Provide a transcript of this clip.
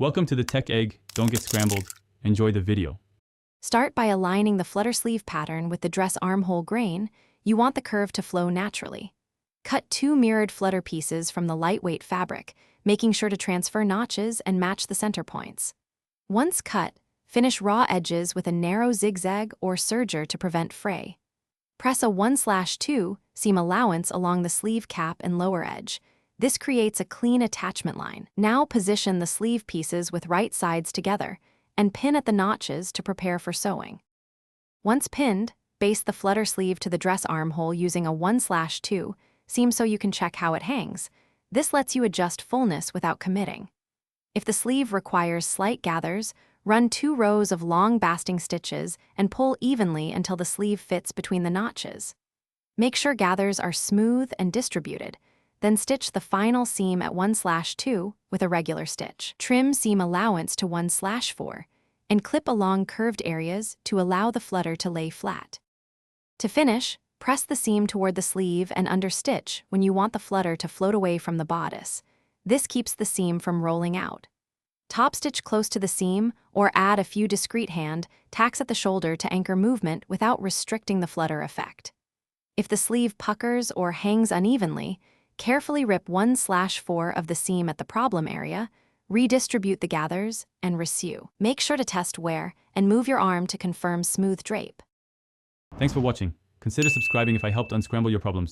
Welcome to the Tech Egg. Don't get scrambled. Enjoy the video. Start by aligning the flutter sleeve pattern with the dress armhole grain. You want the curve to flow naturally. Cut 2 mirrored flutter pieces from the lightweight fabric, making sure to transfer notches and match the center points. Once cut, finish raw edges with a narrow zigzag or serger to prevent fray. Press a 1/2 seam allowance along the sleeve cap and lower edge. This creates a clean attachment line. Now position the sleeve pieces with right sides together and pin at the notches to prepare for sewing. Once pinned, baste the flutter sleeve to the dress armhole using a 1/2 seam so you can check how it hangs. This lets you adjust fullness without committing. If the sleeve requires slight gathers, run 2 rows of long basting stitches and pull evenly until the sleeve fits between the notches. Make sure gathers are smooth and distributed. Then stitch the final seam at 1/2 with a regular stitch. Trim seam allowance to 1/4 and clip along curved areas to allow the flutter to lay flat. To finish, press the seam toward the sleeve and understitch when you want the flutter to float away from the bodice. This keeps the seam from rolling out. Top stitch close to the seam or add a few discreet hand tacks at the shoulder to anchor movement without restricting the flutter effect. If the sleeve puckers or hangs unevenly, carefully rip 1/4 of the seam at the problem area, redistribute the gathers, and resew. Make sure to test wear and move your arm to confirm smooth drape. Thanks for watching. Consider subscribing if I helped unscramble your problems.